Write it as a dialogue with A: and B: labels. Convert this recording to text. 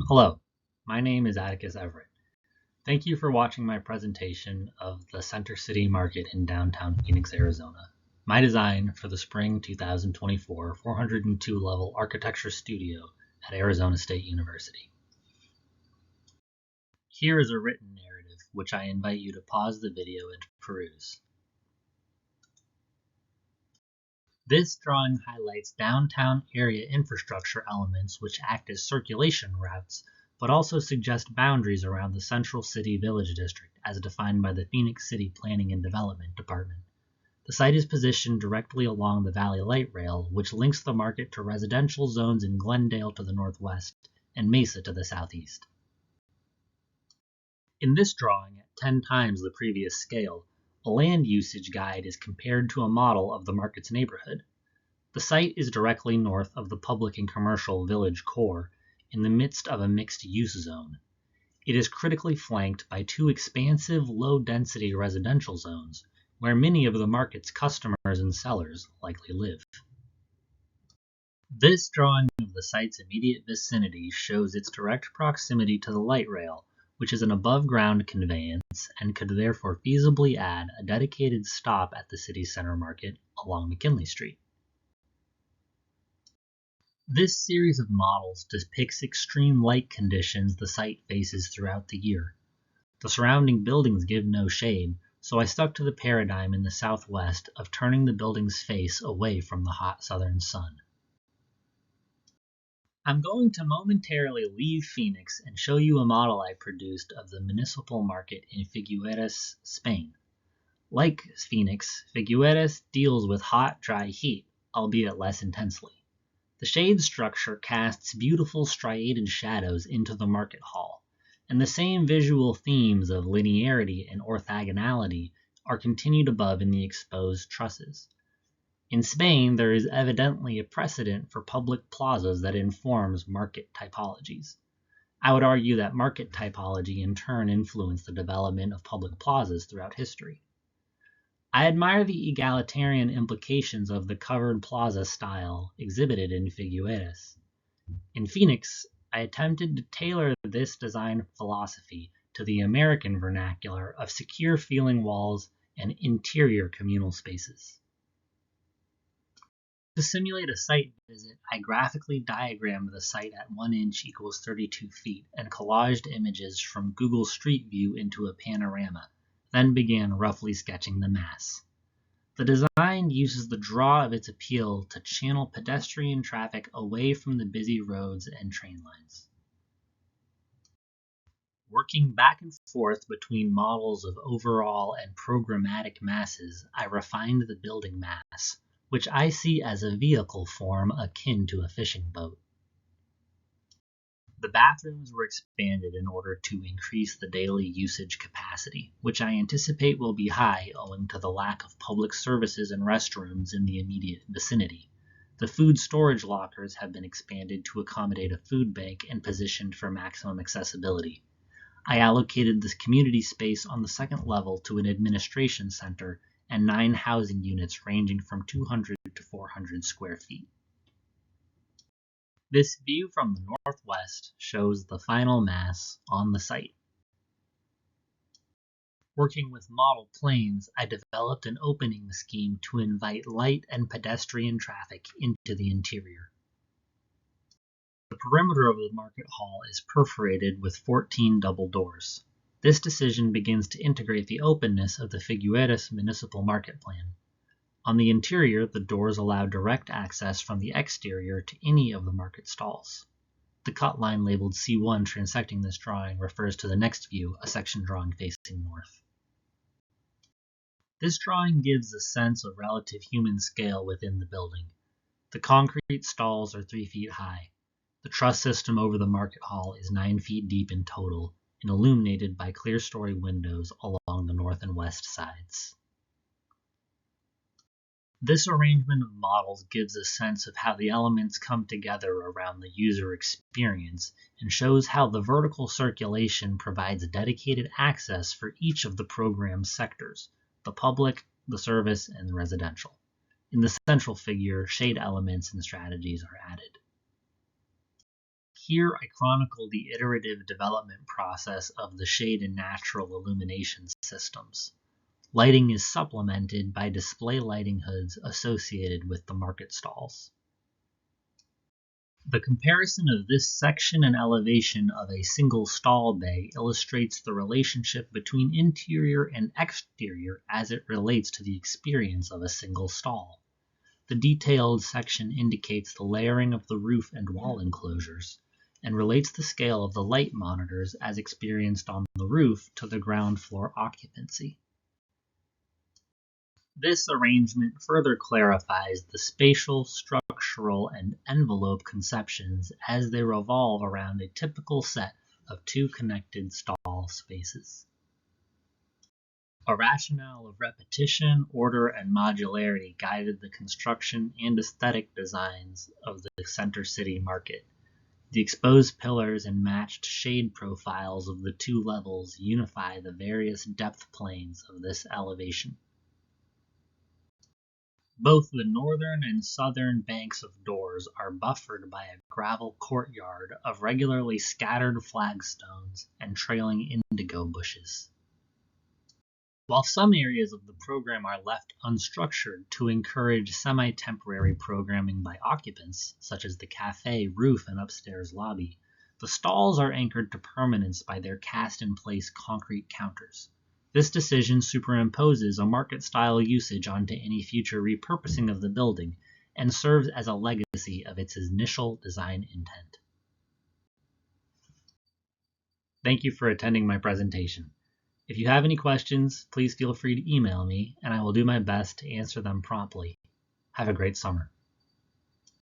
A: Hello, my name is Atticus Everett. Thank you for watching my presentation of the Center City Market in downtown Phoenix, Arizona. My design for the Spring 2024 402 level architecture studio at Arizona State University. Here is a written narrative which I invite you to pause the video and peruse. This drawing highlights downtown area infrastructure elements which act as circulation routes, but also suggest boundaries around the Central City Village District as defined by the Phoenix City Planning and Development Department. The site is positioned directly along the Valley Light Rail, which links the market to residential zones in Glendale to the northwest and Mesa to the southeast. In this drawing, at 10 times the previous scale, a land usage guide is compared to a model of the market's neighborhood. The site is directly north of the public and commercial village core, in the midst of a mixed-use zone. It is critically flanked by two expansive, low-density residential zones, where many of the market's customers and sellers likely live. This drawing of the site's immediate vicinity shows its direct proximity to the light rail, which is an above-ground conveyance and could therefore feasibly add a dedicated stop at the city center market along McKinley Street. This series of models depicts extreme light conditions the site faces throughout the year. The surrounding buildings give no shade, so I stuck to the paradigm in the southwest of turning the building's face away from the hot southern sun. I'm going to momentarily leave Phoenix and show you a model I produced of the municipal market in Figueres, Spain. Like Phoenix, Figueres deals with hot, dry heat, albeit less intensely. The shade structure casts beautiful striated shadows into the market hall, and the same visual themes of linearity and orthogonality are continued above in the exposed trusses. In Spain, there is evidently a precedent for public plazas that informs market typologies. I would argue that market typology in turn influenced the development of public plazas throughout history. I admire the egalitarian implications of the covered plaza style exhibited in Figueres. In Phoenix, I attempted to tailor this design philosophy to the American vernacular of secure feeling walls and interior communal spaces. To simulate a site visit, I graphically diagrammed the site at 1 inch equals 32 feet and collaged images from Google Street View into a panorama, then began roughly sketching the mass. The design uses the draw of its appeal to channel pedestrian traffic away from the busy roads and train lines. Working back and forth between models of overall and programmatic masses, I refined the building mass, which I see as a vehicle form akin to a fishing boat. The bathrooms were expanded in order to increase the daily usage capacity, which I anticipate will be high owing to the lack of public services and restrooms in the immediate vicinity. The food storage lockers have been expanded to accommodate a food bank and positioned for maximum accessibility. I allocated this community space on the second level to an administration center and 9 housing units ranging from 200 to 400 square feet. This view from the northwest shows the final mass on the site. Working with model planes, I developed an opening scheme to invite light and pedestrian traffic into the interior. The perimeter of the market hall is perforated with 14 double doors. This decision begins to integrate the openness of the Figueres Municipal Market Plan. On the interior, the doors allow direct access from the exterior to any of the market stalls. The cut line labeled C1 transecting this drawing refers to the next view, a section drawing facing north. This drawing gives a sense of relative human scale within the building. The concrete stalls are 3 feet high. The truss system over the market hall is 9 feet deep in total and illuminated by clear-story windows along the north and west sides. This arrangement of models gives a sense of how the elements come together around the user experience and shows how the vertical circulation provides dedicated access for each of the program's sectors, the public, the service, and the residential. In the central figure, shade elements and strategies are added. Here I chronicle the iterative development process of the shade and natural illumination systems. Lighting is supplemented by display lighting hoods associated with the market stalls. The comparison of this section and elevation of a single stall bay illustrates the relationship between interior and exterior as it relates to the experience of a single stall. The detailed section indicates the layering of the roof and wall enclosures, and relates the scale of the light monitors as experienced on the roof to the ground floor occupancy. This arrangement further clarifies the spatial, structural, and envelope conceptions as they revolve around a typical set of two connected stall spaces. A rationale of repetition, order, and modularity guided the construction and aesthetic designs of the Center City Market. The exposed pillars and matched shade profiles of the two levels unify the various depth planes of this elevation. Both the northern and southern banks of doors are buffered by a gravel courtyard of regularly scattered flagstones and trailing indigo bushes. While some areas of the program are left unstructured to encourage semi-temporary programming by occupants, such as the cafe, roof, and upstairs lobby, the stalls are anchored to permanence by their cast-in-place concrete counters. This decision superimposes a market-style usage onto any future repurposing of the building and serves as a legacy of its initial design intent. Thank you for attending my presentation. If you have any questions, please feel free to email me, and I will do my best to answer them promptly. Have a great summer.